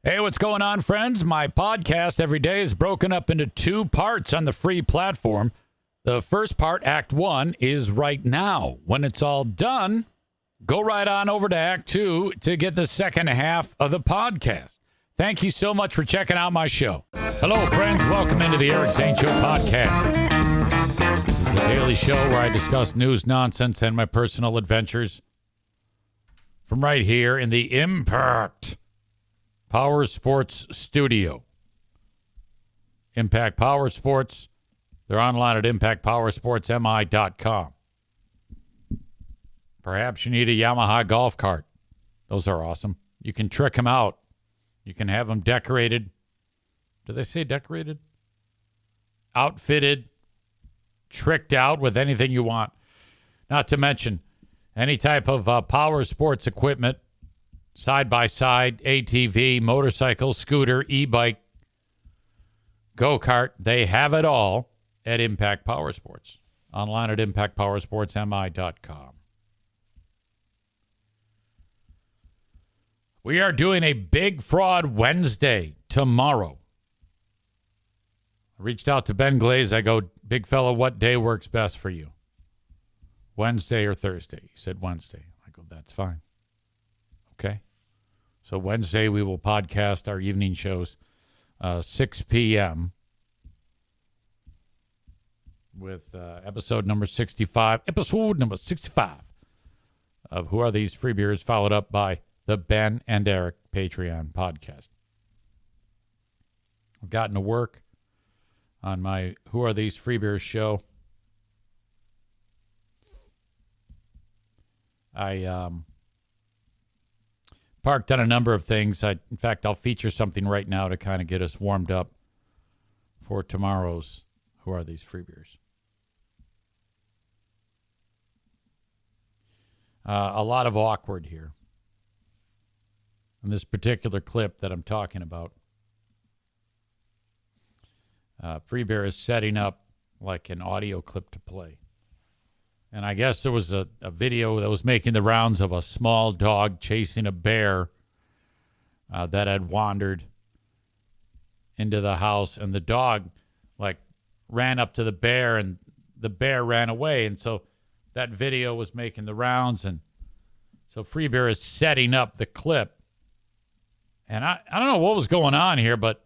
Hey, what's going on, friends? My podcast every day is broken up into two parts on the free platform. The first part, Act 1, is right now. When it's all done, go right on over to Act 2 to get the second half of the podcast. Thank you so much for checking out my show. Hello, friends. Welcome into the Eric Zane Show podcast. This is a daily show where I discuss news, nonsense, and my personal adventures from right here in the Impact Power Sports Studio. Impact Power Sports. They're online at impactpowersportsmi.com. Perhaps you need a Yamaha golf cart. Those are awesome. You can trick them out. You can have them decorated. Do they say decorated? Outfitted. Tricked out with anything you want. Not to mention any type of power sports equipment. Side-by-side, ATV, motorcycle, scooter, e-bike, go-kart. They have it all at Impact Power Sports. Online at impactpowersportsmi.com. We are doing a Big Fraud Wednesday tomorrow. I reached out to Ben Glaze. I go, big fella, what day works best for you? Wednesday or Thursday? He said Wednesday. I go, that's fine. Okay. So Wednesday we will podcast our evening shows 6 p.m. with episode number 65. Episode number 65 of Who Are These Free Beers, followed up by the Ben and Eric Patreon podcast. I've gotten to work on my Who Are These Free Beers show. I parked on a number of things. In fact, I'll feature something right now to kind of get us warmed up for tomorrow's Who Are These Free Beers. A lot of awkward here in this particular clip that I'm talking about. Free Beer is setting up like an audio clip to play. And I guess there was a video that was making the rounds of a small dog chasing a bear that had wandered into the house. And the dog, ran up to the bear, and the bear ran away. And so that video was making the rounds. And so Free Beer is setting up the clip. And I don't know what was going on here, but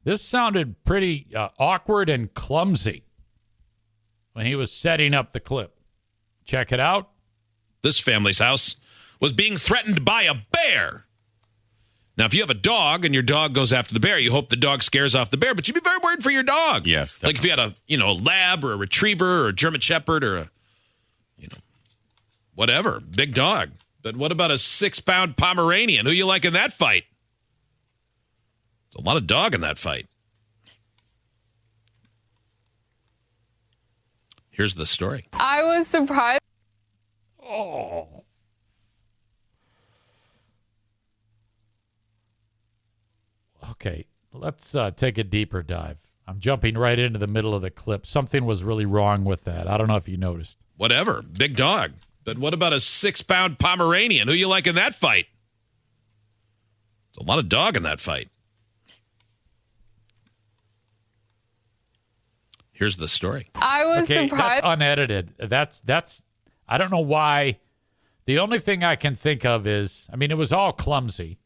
this sounded pretty awkward and clumsy when he was setting up the clip. Check it out. This family's house was being threatened by a bear. Now, if you have a dog and your dog goes after the bear, you hope the dog scares off the bear, but you'd be very worried for your dog. Yes, definitely. Like if you had a lab or a retriever or a German shepherd or a whatever, big dog. But what about a 6-pound Pomeranian? Who you like in that fight? There's a lot of dog in that fight. Here's the story. I was surprised. Oh. Okay, let's take a deeper dive. I'm jumping right into the middle of the clip. Something was really wrong with that. I don't know if you noticed. Whatever, big dog. But what about a 6-pound Pomeranian? Who you like in that fight? There's a lot of dog in that fight. Here's the story. I was surprised. That's unedited. That's. I don't know why. The only thing I can think of is, it was all clumsy,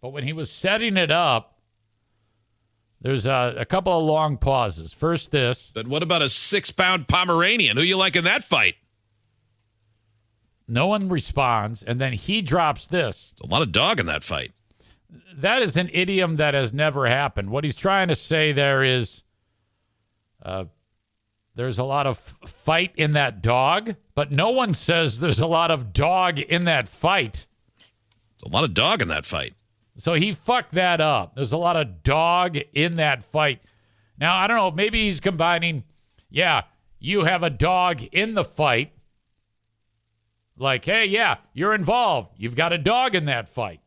but when he was setting it up, there's a couple of long pauses. First, this. But what about a 6-pound Pomeranian? Who you like in that fight? No one responds, and then he drops this. There's a lot of dog in that fight. That is an idiom that has never happened. What he's trying to say there is, there's a lot of fight in that dog, but no one says there's a lot of dog in that fight. There's a lot of dog in that fight. So he fucked that up. There's a lot of dog in that fight. Now, I don't know. Maybe he's combining, you have a dog in the fight. Like, hey, you're involved. You've got a dog in that fight.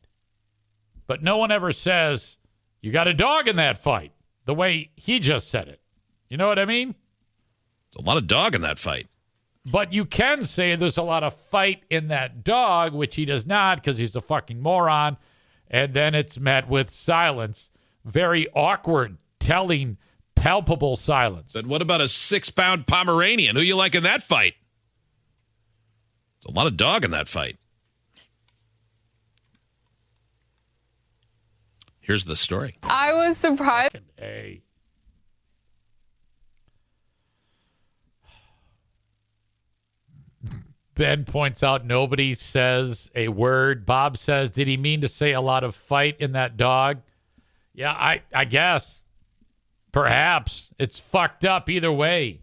But no one ever says, you got a dog in that fight, the way he just said it. You know what I mean? There's a lot of dog in that fight. But you can say there's a lot of fight in that dog, which he does not because he's a fucking moron. and then it's met with silence. Very awkward, telling, palpable silence. But what about a 6-pound Pomeranian? Who you like in that fight? It's a lot of dog in that fight. Here's the story. I was surprised. Hey. Ben points out nobody says a word. Bob says, did he mean to say a lot of fight in that dog? Yeah, I guess. Perhaps. It's fucked up either way.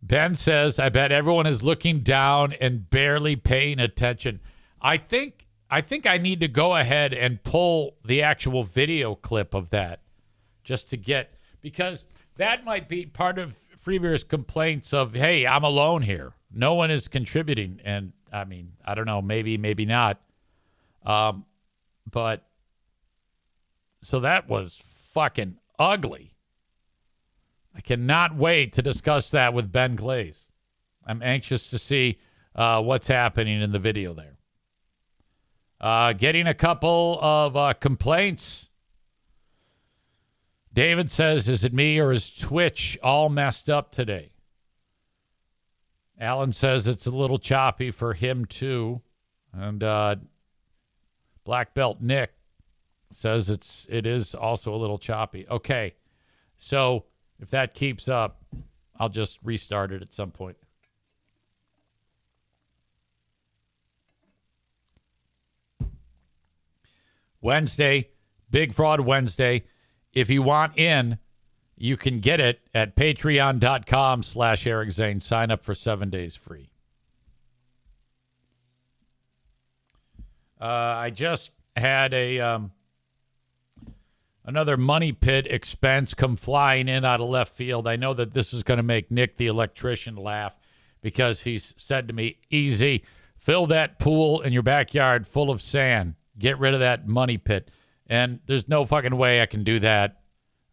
Ben says, I bet everyone is looking down and barely paying attention. I think I need to go ahead and pull the actual video clip of that just to get, because that might be part of Freebeer's complaints of, hey, I'm alone here. No one is contributing. And I mean, I don't know, maybe not. But so that was fucking ugly. I cannot wait to discuss that with Ben Glaze. I'm anxious to see what's happening in the video there. Getting a couple of complaints. David says, is it me or is Twitch all messed up today? Alan says it's a little choppy for him too. And Black Belt Nick says it is also a little choppy. Okay, so if that keeps up, I'll just restart it at some point. Wednesday, Big Fraud Wednesday. If you want in, you can get it at patreon.com/Eric Zane. Sign up for 7 days free. I just had another money pit expense come flying in out of left field. I know that this is going to make Nick the electrician laugh because he's said to me, easy, fill that pool in your backyard full of sand. Get rid of that money pit. And there's no fucking way I can do that.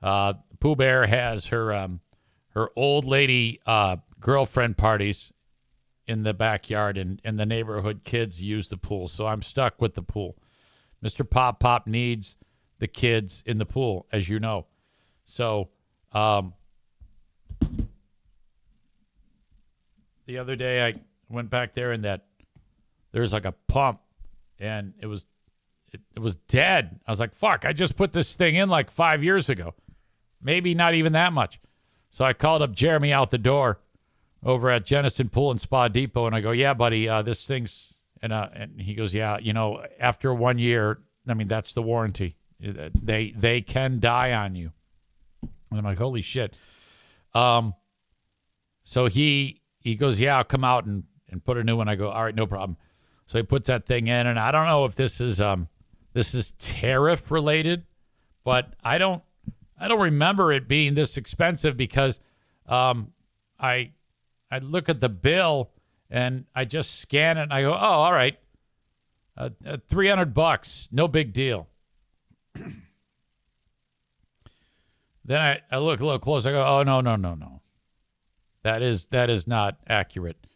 Pooh Bear has her old lady girlfriend parties in the backyard, and the neighborhood kids use the pool. So I'm stuck with the pool. Mr. Pop Pop needs the kids in the pool, as you know. So the other day I went back there, and there's like a pump, and it was dead. I was like, fuck, I just put this thing in like 5 years ago. Maybe not even that much. So I called up Jeremy out the door over at Jennison Pool and Spa Depot, and I go, yeah, buddy, this thing's, and he goes, yeah, after 1 year, I mean, that's the warranty. They can die on you. And I'm like, holy shit. So he goes, yeah, I'll come out and put a new one. I go, all right, no problem. So he puts that thing in, and I don't know if this is tariff related, but I don't remember it being this expensive because I look at the bill and I just scan it and I go, oh, all right, $300, no big deal. Then I look a little closer. I go, oh, no. That is not accurate.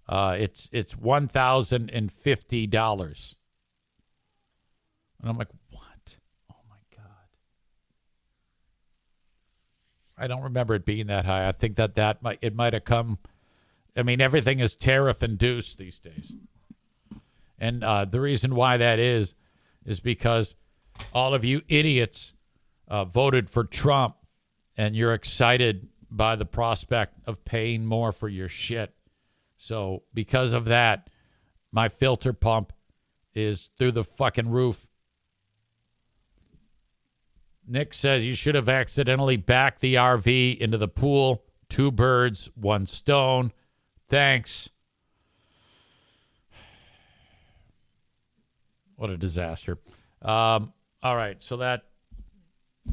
It's $1,050. And I'm like, what? Oh my God. I don't remember it being that high. I think that might have come. I mean, everything is tariff induced these days. And the reason why that is because all of you idiots voted for Trump, and you're excited by the prospect of paying more for your shit. So because of that, my filter pump is through the fucking roof. Nick says you should have accidentally backed the RV into the pool. 2 birds, 1 stone. Thanks. What a disaster. All right, so that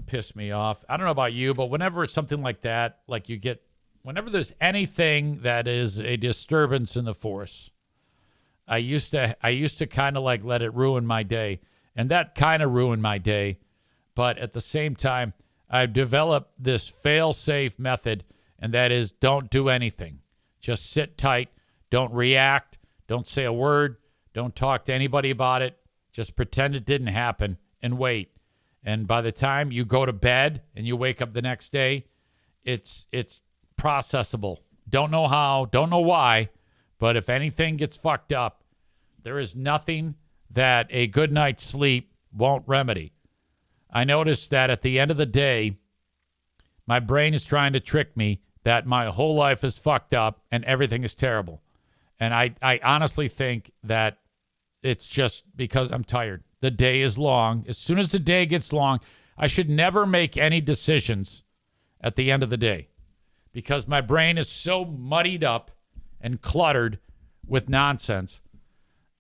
pissed me off. I don't know about you, but whenever it's something like that, like whenever there's anything that is a disturbance in the force, I used to kind of like let it ruin my day, and that kind of ruined my day. But at the same time, I've developed this fail-safe method, and that is don't do anything. Just sit tight. Don't react. Don't say a word. Don't talk to anybody about it. Just pretend it didn't happen and wait. And by the time you go to bed and you wake up the next day, it's processable. Don't know how, don't know why, but if anything gets fucked up, there is nothing that a good night's sleep won't remedy. I noticed that at the end of the day, my brain is trying to trick me that my whole life is fucked up and everything is terrible. And I honestly think that it's just because I'm tired. The day is long. As soon as the day gets long, I should never make any decisions at the end of the day because my brain is so muddied up and cluttered with nonsense.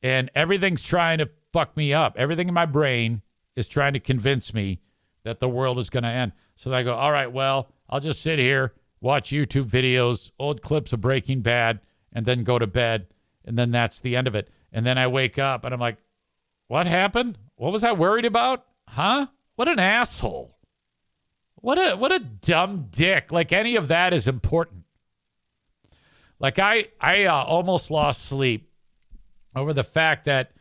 And everything's trying to fuck me up. Everything in my brain is trying to convince me that the world is going to end. So then I go, all right, well, I'll just sit here, watch YouTube videos, old clips of Breaking Bad, and then go to bed. And then that's the end of it. And then I wake up and I'm like, what happened? What was I worried about? Huh? What an asshole. What a dumb dick. Like any of that is important. Like I almost lost sleep over the fact that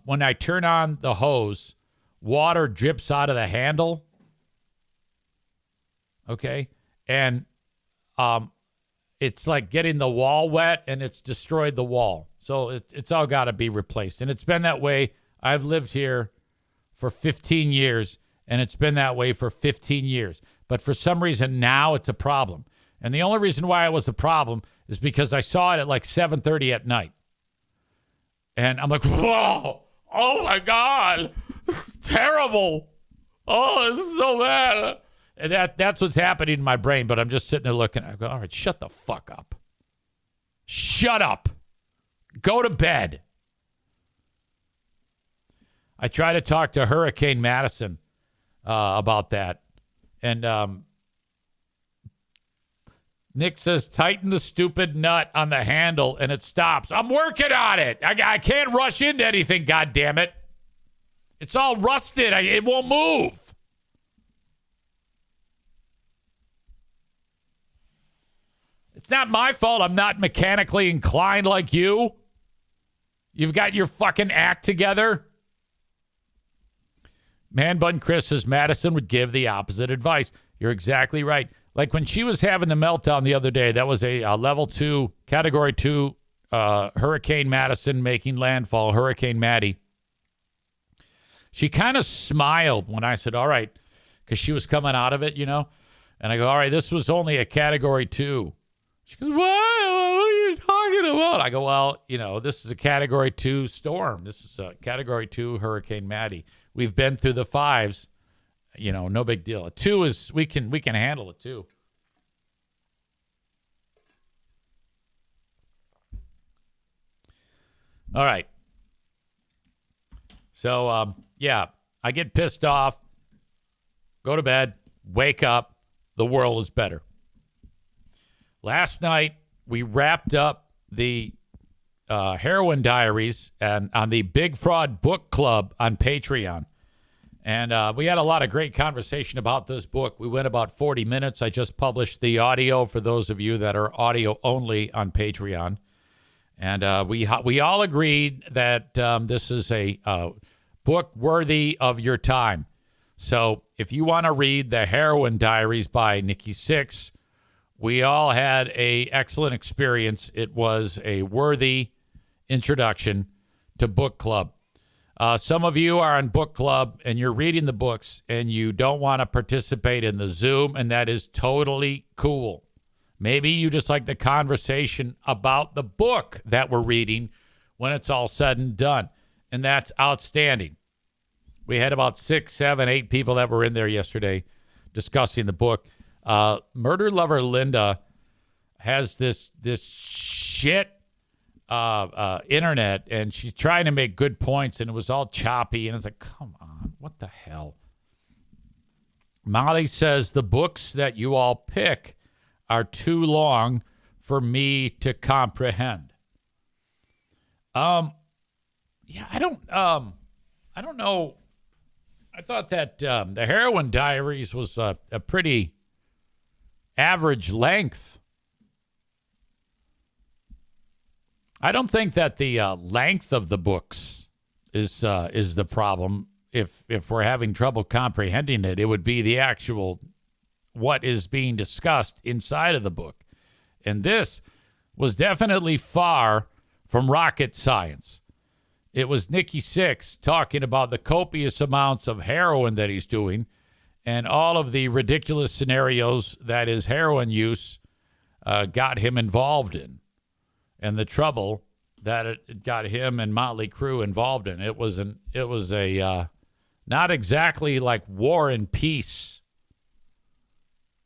when I turn on the hose, water drips out of the handle. Okay. And it's like getting the wall wet and it's destroyed the wall. So it's all got to be replaced. And it's been that way. I've lived here for 15 years, and it's been that way for 15 years. But for some reason, now it's a problem. And the only reason why it was a problem is because I saw it at like 7:30 at night. And I'm like, whoa, oh, my God, this is terrible. Oh, this is so bad. And that's what's happening in my brain. But I'm just sitting there looking. I go, all right, shut the fuck up. Shut up. Go to bed. I try to talk to Hurricane Madison about that. And Nick says, tighten the stupid nut on the handle and it stops. I'm working on it. I can't rush into anything, goddammit. It's all rusted. It won't move. It's not my fault I'm not mechanically inclined like you. You've got your fucking act together. Man Bun Chris says Madison would give the opposite advice. You're exactly right. Like when she was having the meltdown the other day, that was a level 2, category 2 Hurricane Madison making landfall, Hurricane Maddie. She kind of smiled when I said, all right, because she was coming out of it, you know. And I go, all right, this was only a category 2. She goes, what are you talking about? I go, well, you know, this is a category 2 storm. This is a category 2 Hurricane Maddie. We've been through the 5s. You know, no big deal. A 2 is, we can handle it too. All right. So, yeah, I get pissed off, go to bed, wake up, the world is better. Last night, we wrapped up the Heroin Diaries and on the Big Fraud Book Club on Patreon. And we had a lot of great conversation about this book. We went about 40 minutes. I just published the audio for those of you that are audio only on Patreon. And we all agreed that this is a book worthy of your time. So if you want to read the Heroin Diaries by Nikki Sixx, we all had an excellent experience. It was a worthy introduction to book club. Some of you are on book club and you're reading the books and you don't want to participate in the Zoom, and that is totally cool. Maybe you just like the conversation about the book that we're reading when it's all said and done, and that's outstanding. We had about 6, 7, 8 people that were in there yesterday discussing the book. Murder Lover Linda has this shit internet, and she's trying to make good points, and it was all choppy, and it's like, come on, what the hell? Molly says the books that you all pick are too long for me to comprehend. Yeah, I don't know. I thought that the Heroin Diaries was a pretty average length. I don't think that the length of the books is the problem. If we're having trouble comprehending it, it would be the actual what is being discussed inside of the book. And this was definitely far from rocket science. It was Nikki Sixx talking about the copious amounts of heroin that he's doing and all of the ridiculous scenarios that his heroin use got him involved in, and the trouble that it got him and Motley Crue involved in. It was a not exactly like War and Peace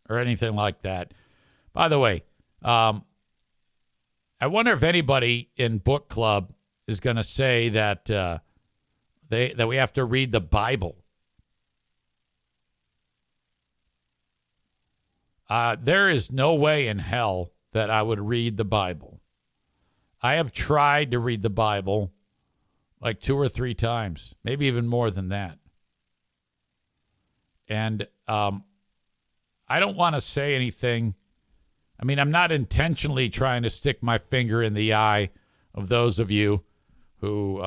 or anything like that. By the way, I wonder if anybody in book club is going to say that that we have to read the Bible. There is no way in hell that I would read the Bible. I have tried to read the Bible like 2 or 3 times, maybe even more than that. And I don't want to say anything. I mean, I'm not intentionally trying to stick my finger in the eye of those of you who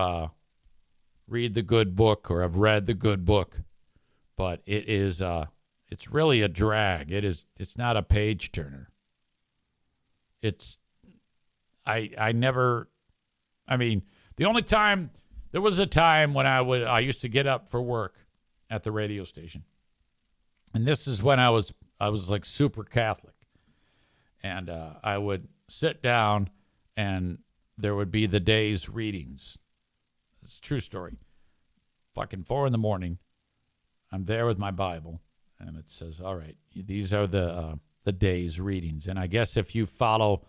read the good book or have read the good book, but it's really a drag. It's not a page turner. The only time, there was a time when I used to get up for work at the radio station. And this is when I was like super Catholic. And I would sit down and there would be the day's readings. It's a true story. Fucking 4 a.m. I'm there with my Bible. And it says, all right, these are the day's readings. And I guess if you follow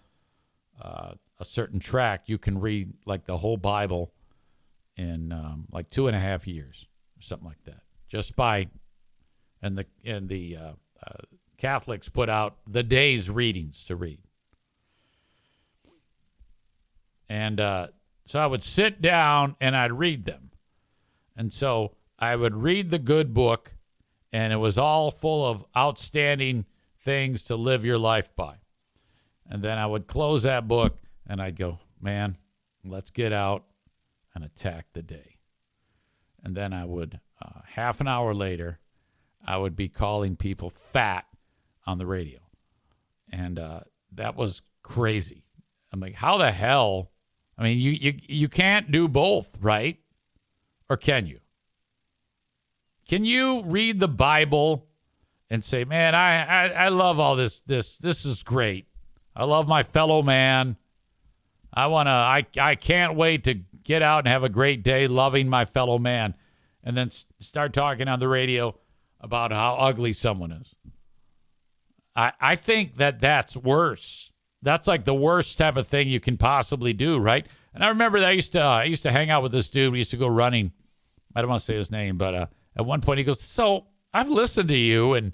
a certain track, you can read like the whole Bible in like 2.5 years or something like that. Just by, and the Catholics put out the day's readings to read. And so I would sit down and I'd read them. And so I would read the good book, and it was all full of outstanding things to live your life by. And then I would close that book and I'd go, man, let's get out and attack the day. And then I would, half an hour later, I would be calling people fat on the radio. And that was crazy. I'm like, how the hell? I mean, you can't do both, right? Or can you? Can you read the Bible and say, man, I love all this. This is great. I love my fellow man. I can't wait to get out and have a great day loving my fellow man. And then start talking on the radio about how ugly someone is. I think that's worse. That's like the worst type of thing you can possibly do, right? And I remember that I used to hang out with this dude. We used to go running. I don't want to say his name, but at one point he goes, so I've listened to you, and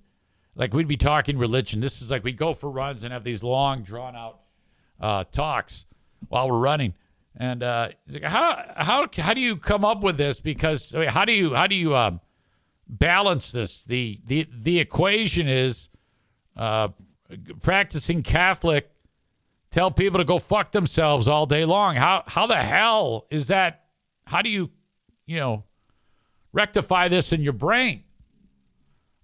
like we'd be talking religion. This is like we'd go for runs and have these long, drawn-out talks while we're running. And he's like, how do you come up with this? Because I mean, how do you balance this? The equation is practicing Catholic, tell people to go fuck themselves all day long. How the hell is that? How do you rectify this in your brain?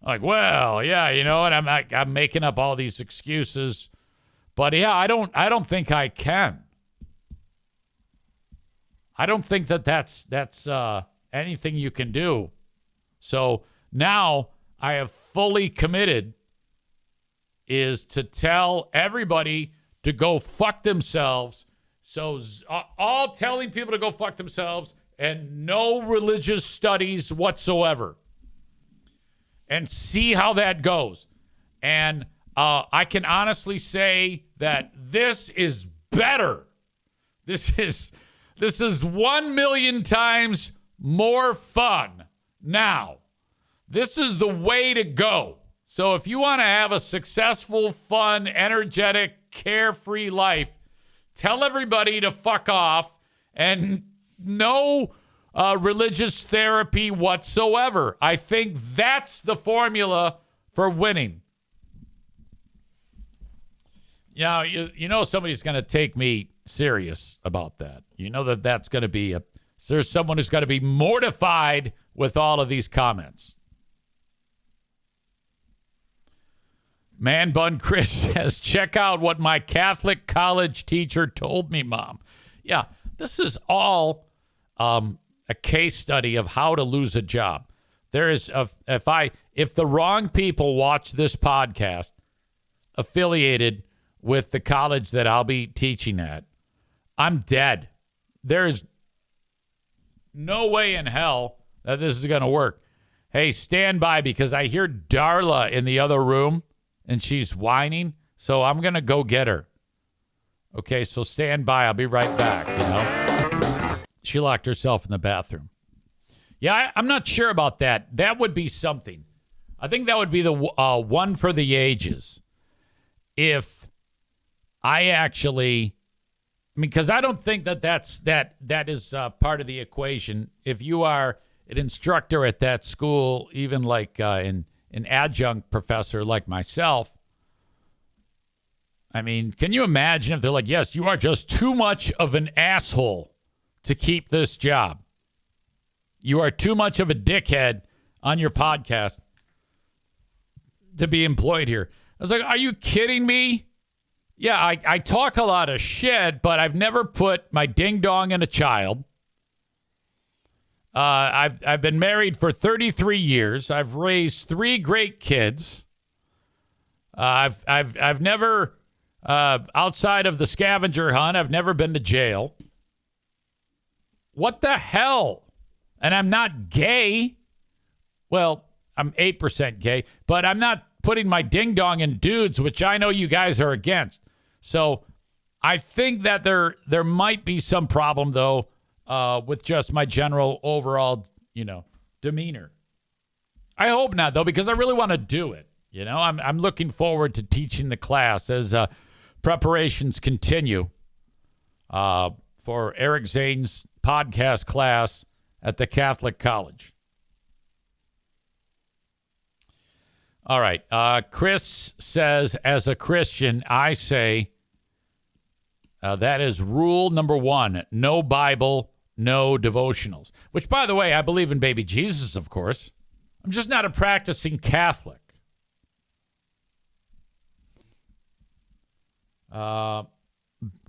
Like, well, yeah, and I'm making up all these excuses, but yeah, I don't think I can. I don't think that's anything you can do. So now I have fully committed is to tell everybody to go fuck themselves. So all telling people to go fuck themselves and no religious studies whatsoever. And see how that goes. And I can honestly say that this is better. This is 1 million times more fun. Now, this is the way to go. So if you want to have a successful, fun, energetic, carefree life, tell everybody to fuck off and no religious therapy whatsoever. I think that's the formula for winning. You know somebody's going to take me serious about that. You know that's going to be a There's someone who's got to be mortified with all of these comments. Man Bun Chris says, check out what my Catholic college teacher told me, Mom. Yeah, this is all a case study of how to lose a job. There is if the wrong people watch this podcast affiliated with the college that I'll be teaching at, I'm dead. There is no way in hell that this is going to work. Hey, stand by because I hear Darla in the other room and she's whining. So I'm going to go get her. Okay, so stand by. I'll be right back, you know. She locked herself in the bathroom. Yeah, I'm not sure about that. That would be something. I think that would be the one for the ages. If I actually, because I don't think that is part of the equation. If you are an instructor at that school, even like an adjunct professor like myself, I mean, can you imagine if they're like, yes, you are just too much of an asshole to keep this job. You are too much of a dickhead on your podcast to be employed here. I was like, are you kidding me? Yeah, I talk a lot of shit, but I've never put my ding-dong in a child. I've been married for 33 years. I've raised 3 great kids. I've never, outside of the scavenger hunt, I've never been to jail. What the hell? And I'm not gay. Well, I'm 8% gay, but I'm not putting my ding-dong in dudes, which I know you guys are against. So I think that there might be some problem, though, with just my general overall, demeanor. I hope not, though, because I really want to do it. I'm looking forward to teaching the class as preparations continue for Eric Zane's podcast class at the Catholic College. All right. Chris says, as a Christian, I say that is rule number 1. No Bible, no devotionals. Which, by the way, I believe in baby Jesus, of course. I'm just not a practicing Catholic.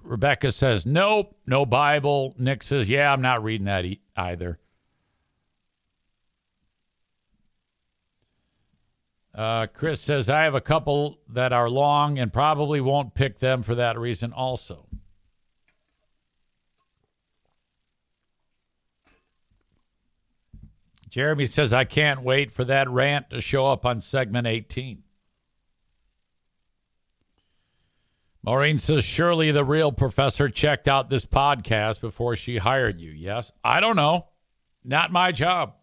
Rebecca says, nope, no Bible. Nick says, yeah, I'm not reading that either. Chris says, I have a couple that are long and probably won't pick them for that reason also. Jeremy says, I can't wait for that rant to show up on segment 18. Maureen says, surely the real professor checked out this podcast before she hired you. Yes. I don't know. Not my job.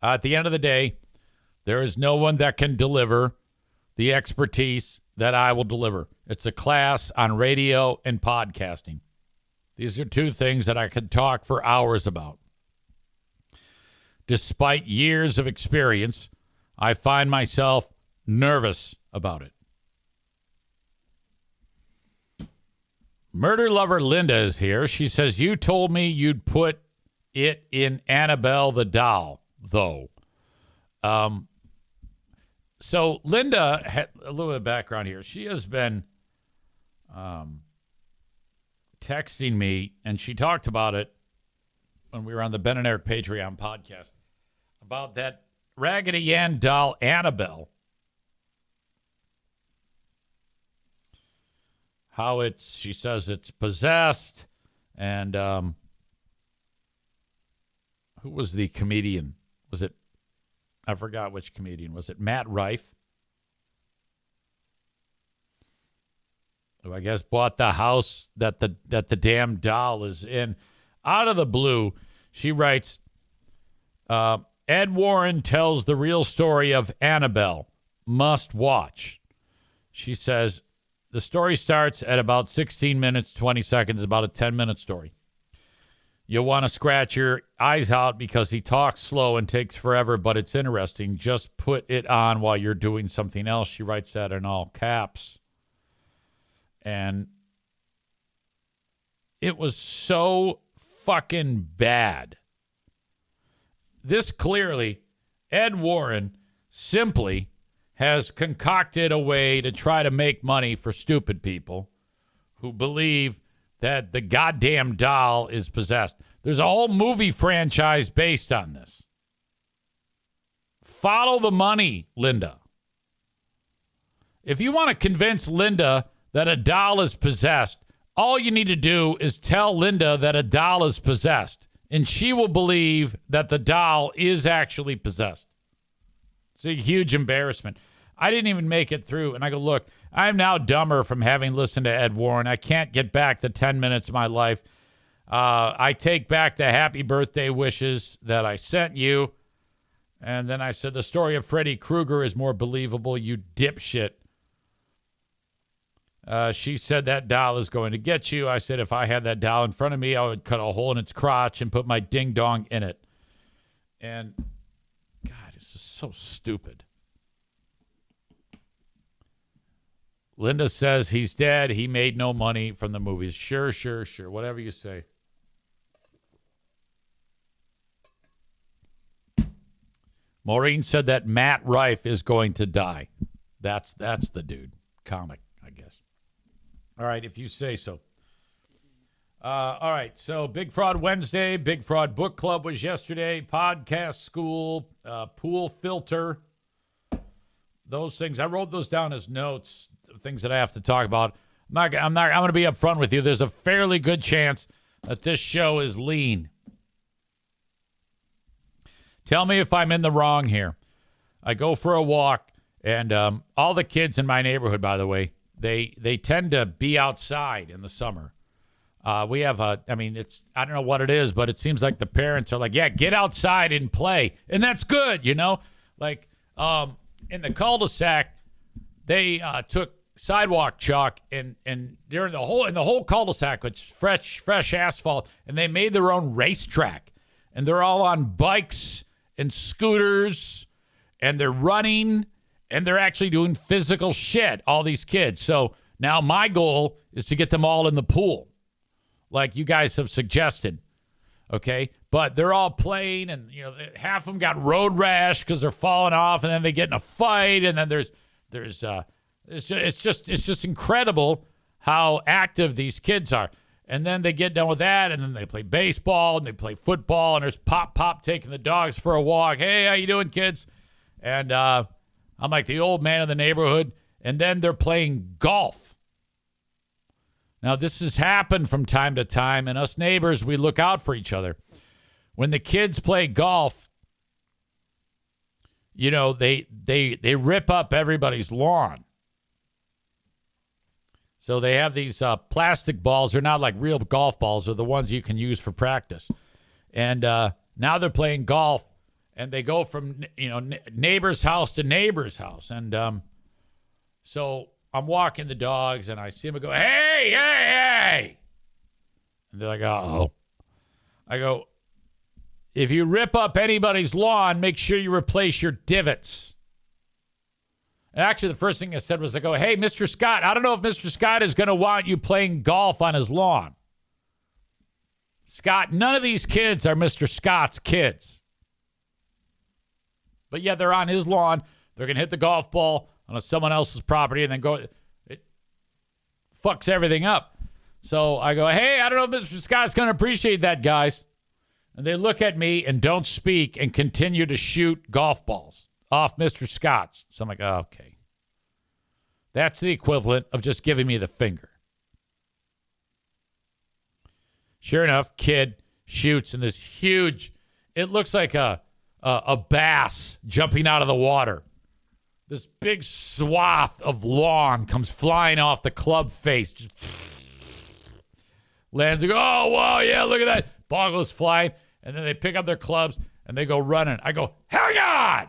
At the end of the day, there is no one that can deliver the expertise that I will deliver. It's a class on radio and podcasting. These are 2 things that I could talk for hours about. Despite years of experience, I find myself nervous about it. Murder lover Linda is here. She says, you told me you'd put it in Annabelle the doll, though. So Linda had a little bit of background here. She has been texting me, and she talked about it when we were on the Ben and Eric Patreon podcast, about that Raggedy Ann doll, Annabelle. How she says it's possessed. And who was the comedian? Was it, I forgot which comedian. Was it Matt Rife? Who I guess bought the house that the damn doll is in. Out of the blue, she writes, Ed Warren tells the real story of Annabelle. Must watch. She says, the story starts at about 16 minutes, 20 seconds, about a 10-minute story. You'll want to scratch your eyes out because he talks slow and takes forever, but it's interesting. Just put it on while you're doing something else. She writes that in all caps. And It was so fucking bad. This clearly, Ed Warren simply has concocted a way to try to make money for stupid people who believe that the goddamn doll is possessed. There's a whole movie franchise based on this. Follow the money, Linda. If you want to convince Linda that a doll is possessed, all you need to do is tell Linda that a doll is possessed, and she will believe that the doll is actually possessed. It's a huge embarrassment. I didn't even make it through, and I go, look, I'm now dumber from having listened to Ed Warren. I can't get back the 10 minutes of my life. I take back the happy birthday wishes that I sent you. And then I said, the story of Freddy Krueger is more believable, you dipshit. She said that doll is going to get you. I said, if I had that doll in front of me, I would cut a hole in its crotch and put my ding dong in it. And God, it's just so stupid. Linda says he's dead. He made no money from the movies. Sure. Whatever you say. Maureen said that Matt Rife is going to die. That's the dude. Comic, I guess. All right, if you say so. All right, so Big Fraud Wednesday, Big Fraud Book Club was yesterday, podcast school, pool filter, those things. I wrote those down as notes, things that I have to talk about. I'm going to be upfront with you. There's a fairly good chance that this show is lean. Tell me if I'm in the wrong here. I go for a walk, and all the kids in my neighborhood, by the way, they tend to be outside in the summer. We have I don't know what it is, but it seems like the parents are like, yeah, get outside and play. And that's good, you know? Like in the cul-de-sac, they took sidewalk chalk and during the whole cul-de-sac, it's fresh asphalt, and they made their own racetrack. And they're all on bikes and scooters, and they're running, and they're actually doing physical shit, all these kids. So now my goal is to get them all in the pool, like you guys have suggested, okay? But they're all playing, and you know, half of them got road rash because they're falling off, and then they get in a fight, and then it's just incredible how active these kids are. And then they get done with that, and then they play baseball, and they play football, and there's Pop taking the dogs for a walk. Hey, how you doing, kids? And I'm like the old man of the neighborhood, and then they're playing golf. Now, this has happened from time to time, and us neighbors, we look out for each other. When the kids play golf, you know, they rip up everybody's lawn. So they have these plastic balls. They're not like real golf balls. They're the ones you can use for practice. And now they're playing golf, and they go from neighbor's house to neighbor's house. And so I'm walking the dogs, and I see them go, hey. And they're like, uh-oh. I go, if you rip up anybody's lawn, make sure you replace your divots. And actually, the first thing I said was, I go, hey, Mr. Scott, I don't know if Mr. Scott is going to want you playing golf on his lawn. Scott, none of these kids are Mr. Scott's kids. But yeah, they're on his lawn. They're going to hit the golf ball on someone else's property and then go. It fucks everything up. So I go, hey, I don't know if Mr. Scott's going to appreciate that, guys. And they look at me and don't speak and continue to shoot golf balls off Mr. Scott's. So I'm like, oh, okay. That's the equivalent of just giving me the finger. Sure enough, kid shoots in this huge, it looks like a bass jumping out of the water. This big swath of lawn comes flying off the club face. Just lands and go, oh, wow, yeah, look at that. Ball goes flying, and then they pick up their clubs, and they go running. I go, hang on!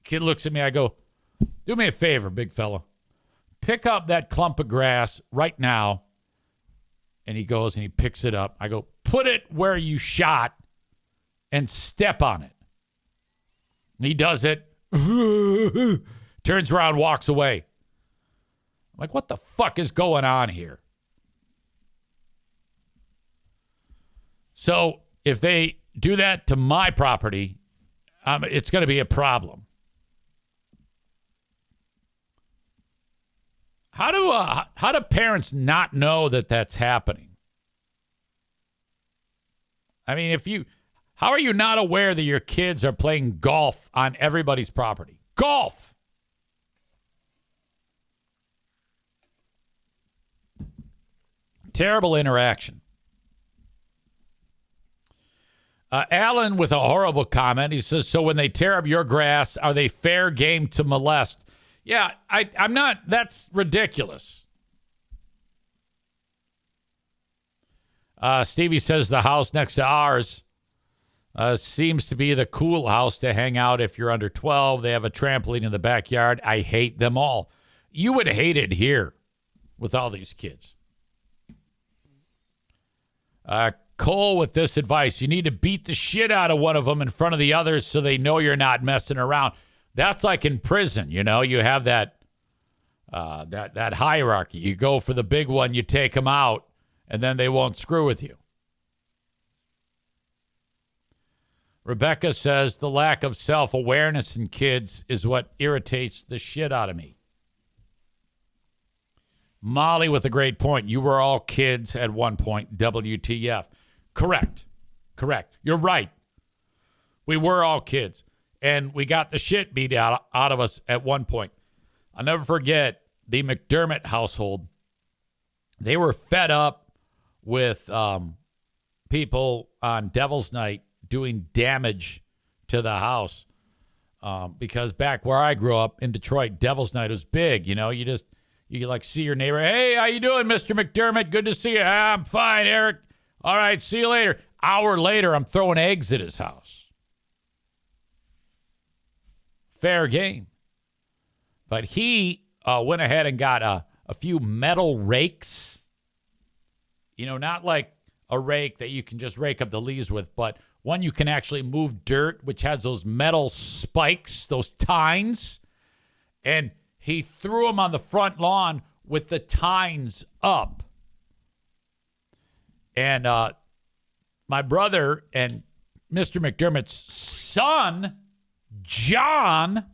Kid looks at me. I go, do me a favor, big fella. Pick up that clump of grass right now. And he goes and he picks it up. I go, put it where you shot and step on it. And he does it. Turns around, walks away. I'm like, what the fuck is going on here? So if they do that to my property, it's going to be a problem. How do parents not know that that's happening? I mean, how are you not aware that your kids are playing golf on everybody's property? Golf! Terrible interaction. Alan with a horrible comment. He says, so when they tear up your grass, are they fair game to molest? Yeah, I'm not. That's ridiculous. Stevie says the house next to ours seems to be the cool house to hang out if you're under 12. They have a trampoline in the backyard. I hate them all. You would hate it here with all these kids. Cole with this advice. You need to beat the shit out of one of them in front of the others so they know you're not messing around. That's like in prison, you know. You have that hierarchy. You go for the big one, you take them out, and then they won't screw with you. Rebecca says the lack of self-awareness in kids is what irritates the shit out of me. Molly with a great point. You were all kids at one point. WTF. Correct. You're right. We were all kids. And we got the shit beat out of us at one point. I'll never forget the McDermott household. They were fed up with people on Devil's Night doing damage to the house. Because back where I grew up in Detroit, Devil's Night was big. You know, you like see your neighbor. Hey, how you doing, Mr. McDermott? Good to see you. I'm fine, Eric. All right, see you later. Hour later, I'm throwing eggs at his house. Fair game. But he went ahead and got a few metal rakes. You know, not like a rake that you can just rake up the leaves with, but one you can actually move dirt, which has those metal spikes, those tines. And he threw them on the front lawn with the tines up. And my brother and Mr. McDermott's son, John,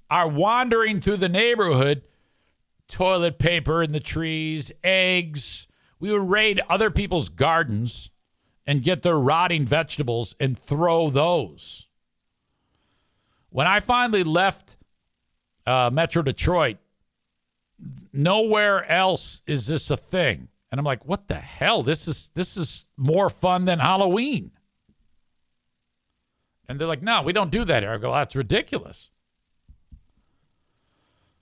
are wandering through the neighborhood. Toilet paper in the trees, eggs. We would raid other people's gardens and get their rotting vegetables and throw those. When I finally left Metro Detroit, nowhere else is this a thing. And I'm like, what the hell? This is more fun than Halloween. And they're like, no, we don't do that here. I go, that's ridiculous.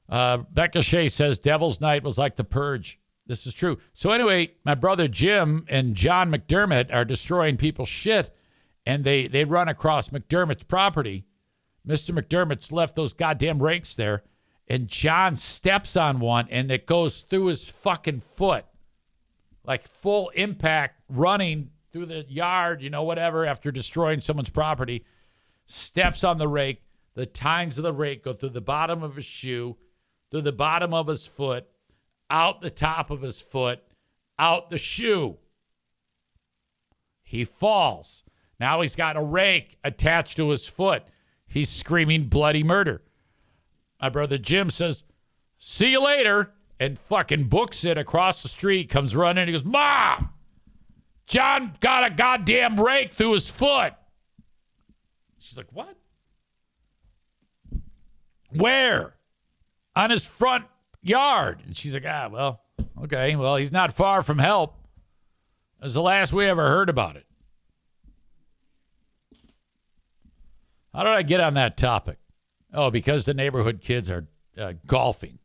Becca Shea says Devil's Night was like the Purge. This is true. So anyway, my brother Jim and John McDermott are destroying people's shit, and they run across McDermott's property. Mr. McDermott's left those goddamn rakes there, and John steps on one, and it goes through his fucking foot. Like full impact running through the yard, you know, whatever, after destroying someone's property. Steps on the rake. The tines of the rake go through the bottom of his shoe, through the bottom of his foot, out the top of his foot, out the shoe. He falls. Now he's got a rake attached to his foot. He's screaming bloody murder. My brother Jim says, see you later, and fucking books it across the street, comes running. He goes, Mom, John got a goddamn rake through his foot. She's like, what? Where? On his front yard. And she's like, well, okay. Well, he's not far from help. It was the last we ever heard about it. How did I get on that topic? Oh, because the neighborhood kids are golfing.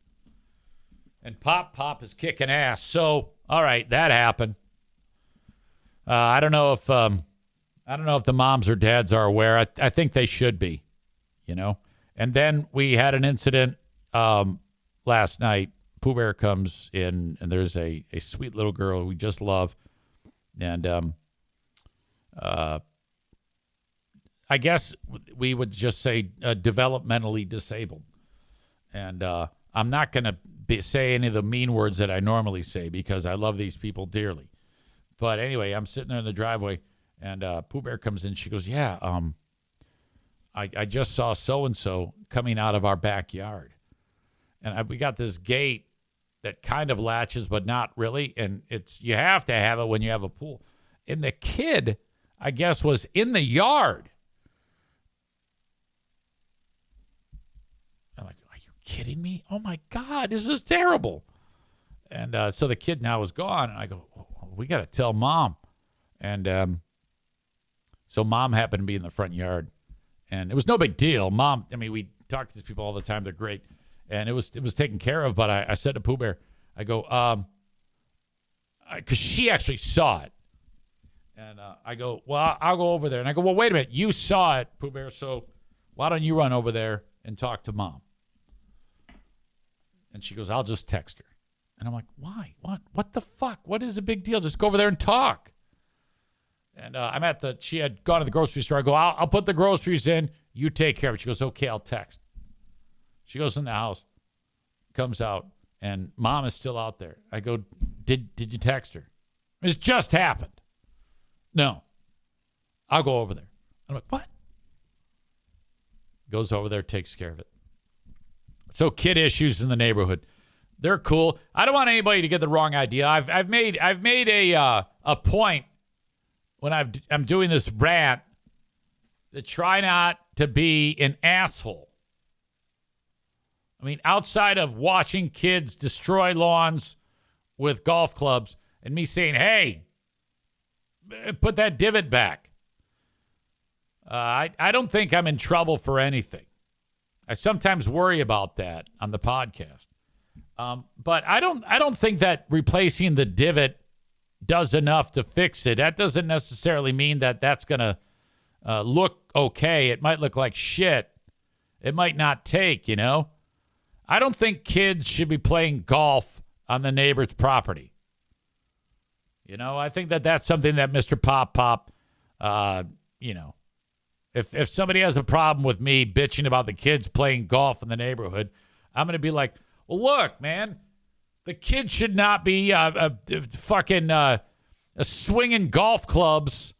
And Pop is kicking ass. So, all right, that happened. I don't know if the moms or dads are aware. I think they should be, you know. And then we had an incident last night. Pooh Bear comes in, and there's a sweet little girl we just love. And I guess we would just say developmentally disabled. And I'm not going to say any of the mean words that I normally say because I love these people dearly. But anyway, I'm sitting there in the driveway, and Pooh Bear comes in. She goes, yeah, I just saw so-and-so coming out of our backyard. And we got this gate that kind of latches, but not really. And you have to have it when you have a pool. And the kid, I guess, was in the yard. I'm like, are you kidding me? Oh, my God, this is terrible. And so the kid now is gone. And I go, oh, we got to tell Mom. And so Mom happened to be in the front yard. And it was no big deal. Mom, I mean, we talk to these people all the time. They're great. And it was taken care of. But I said to Pooh Bear, I go, because she actually saw it. And I go, well, I'll go over there. And I go, well, wait a minute. You saw it, Pooh Bear. So why don't you run over there and talk to Mom? And she goes, I'll just text her. And I'm like, why? What the fuck? What is the big deal? Just go over there and talk. And she had gone to the grocery store. I go, I'll put the groceries in. You take care of it. She goes, okay, I'll text. She goes in the house, comes out, and Mom is still out there. I go, did you text her? It's just happened. No. I'll go over there. I'm like, what? Goes over there, takes care of it. So kid issues in the neighborhood. They're cool. I don't want anybody to get the wrong idea. I've made a point when I'm doing this rant to try not to be an asshole. I mean, outside of watching kids destroy lawns with golf clubs and me saying, hey, put that divot back. I don't think I'm in trouble for anything. I sometimes worry about that on the podcast. But I don't think that replacing the divot does enough to fix it. That doesn't necessarily mean that that's going to look okay. It might look like shit. It might not take, you know. I don't think kids should be playing golf on the neighbor's property. You know, I think that that's something that Mr. Pop, you know, if somebody has a problem with me bitching about the kids playing golf in the neighborhood, I'm going to be like, well, look, man, the kids should not be swinging golf clubs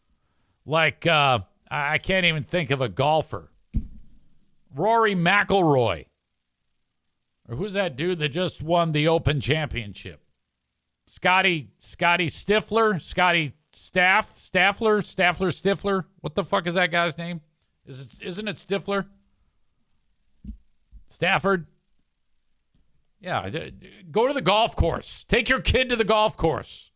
like I can't even think of a golfer. Rory McIlroy. Or who's that dude that just won the Open Championship? Scotty Stifler? Scotty Stifler? What the fuck is that guy's name? Isn't it Stifler? Stafford? Yeah, go to the golf course. Take your kid to the golf course.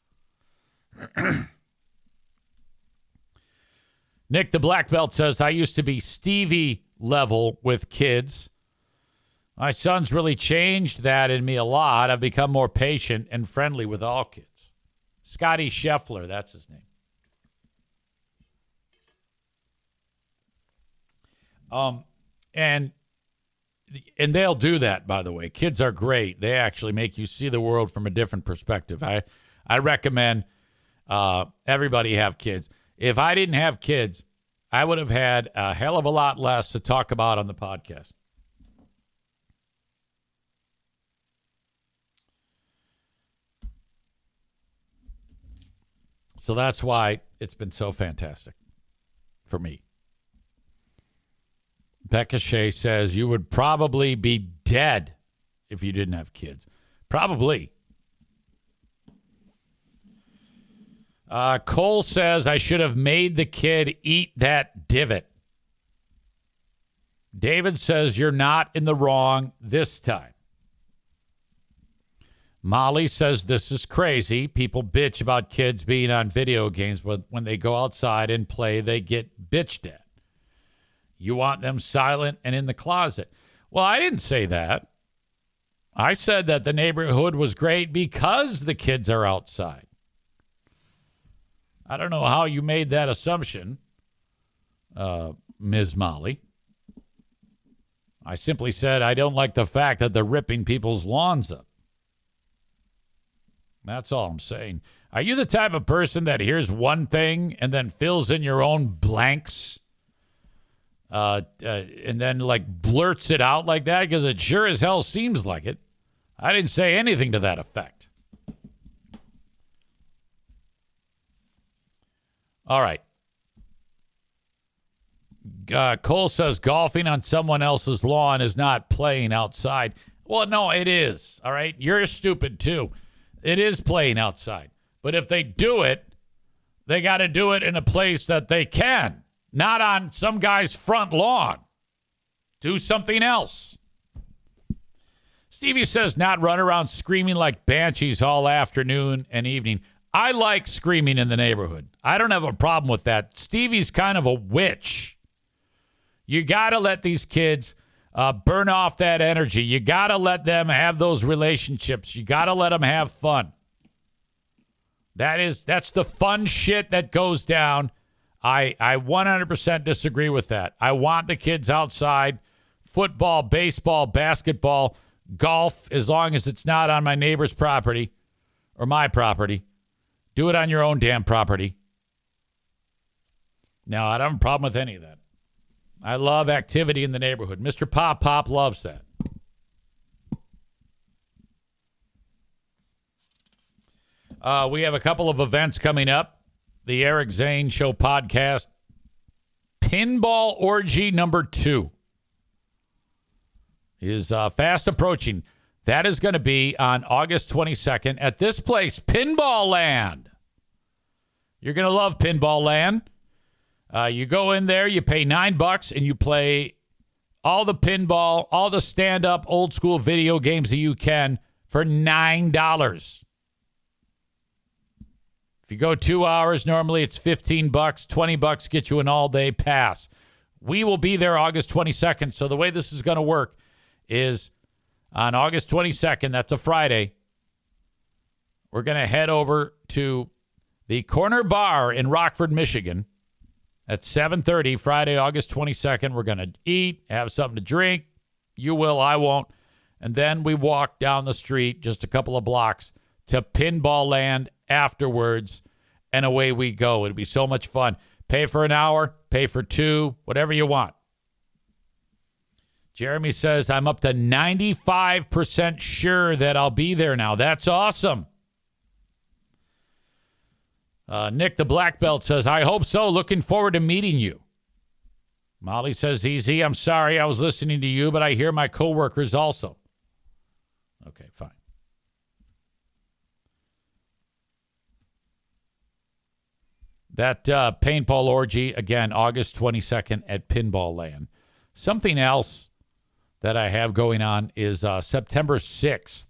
Nick the Black Belt says, I used to be Stevie level with kids. My son's really changed that in me a lot. I've become more patient and friendly with all kids. Scotty Scheffler, that's his name. And they'll do that, by the way. Kids are great. They actually make you see the world from a different perspective. I recommend everybody have kids. If I didn't have kids, I would have had a hell of a lot less to talk about on the podcast. So that's why it's been so fantastic for me. Becca Shea says you would probably be dead if you didn't have kids. Probably. Cole says I should have made the kid eat that divot. David says you're not in the wrong this time. Molly says this is crazy. People bitch about kids being on video games, but when they go outside and play, they get bitched at. You want them silent and in the closet. Well, I didn't say that. I said that the neighborhood was great because the kids are outside. I don't know how you made that assumption, Ms. Molly. I simply said I don't like the fact that they're ripping people's lawns up. That's all I'm saying. Are you the type of person that hears one thing and then fills in your own blanks? And then like blurts it out like that? Because it sure as hell seems like it. I didn't say anything to that effect. All right. Cole says golfing on someone else's lawn is not playing outside. Well, no, it is. All right. You're stupid, too. It is playing outside. But if they do it, they got to do it in a place that they can, not on some guy's front lawn. Do something else. Stevie says not run around screaming like banshees all afternoon and evening. I like screaming in the neighborhood. I don't have a problem with that. Stevie's kind of a witch. You got to let these kids burn off that energy. You got to let them have those relationships. You got to let them have fun. That's the fun shit that goes down. I 100% disagree with that. I want the kids outside. Football, baseball, basketball, golf, as long as it's not on my neighbor's property or my property. Do it on your own damn property. No, I don't have a problem with any of that. I love activity in the neighborhood. Mr. Pop loves that. We have a couple of events coming up. The Eric Zane Show podcast. Pinball Orgy number 2 is fast approaching. That is going to be on August 22nd at this place, Pinball Land. You're going to love Pinball Land. You go in there, you pay $9, and you play all the pinball, all the stand-up, old-school video games that you can for $9. If you go 2 hours, normally it's $15. $20 gets you an all-day pass. We will be there August 22nd. So the way this is going to work is on August 22nd, that's a Friday, we're going to head over to the Corner Bar in Rockford, Michigan at 7:30, Friday, August 22nd. We're going to eat, have something to drink. You will, I won't. And then we walk down the street just a couple of blocks to Pinball Land afterwards, and away we go. It'll be so much fun. Pay for an hour, pay for 2, whatever you want. Jeremy says, I'm up to 95% sure that I'll be there now. That's awesome. Nick the Black Belt says, I hope so. Looking forward to meeting you. Molly says, easy. I'm sorry I was listening to you, but I hear my coworkers also. Okay, fine. That paintball orgy, again, August 22nd at Pinball Land. Something else that I have going on is September 6th.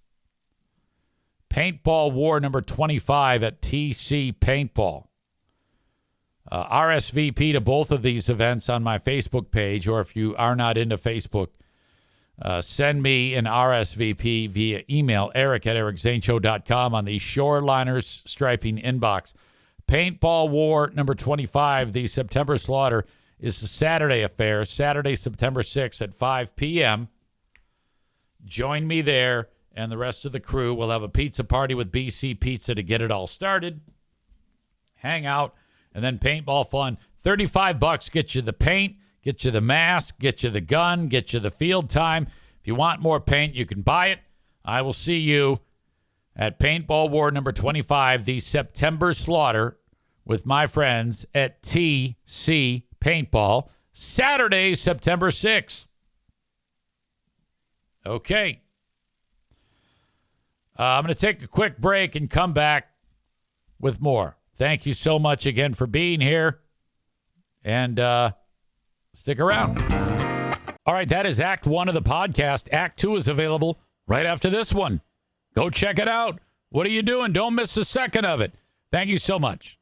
Paintball War number 25 at TC Paintball. RSVP to both of these events on my Facebook page, or if you are not into Facebook, send me an RSVP via email, eric@ericzaneshow.com on the Shoreliners Striping inbox. Paintball War number 25, the September Slaughter, is a Saturday affair, Saturday, September 6th at 5 p.m. Join me there, and the rest of the crew will have a pizza party with BC Pizza to get it all started. Hang out, and then paintball fun. $35 gets you the paint, gets you the mask, gets you the gun, gets you the field time. If you want more paint, you can buy it. I will see you at Paintball War number 25, the September Slaughter, with my friends at TC Paintball, Saturday, September 6th. Okay. I'm going to take a quick break and come back with more. Thank you so much again for being here, and stick around. All right, that is Act 1 of the podcast. Act 2 is available right after this one. Go check it out. What are you doing? Don't miss a second of it. Thank you so much.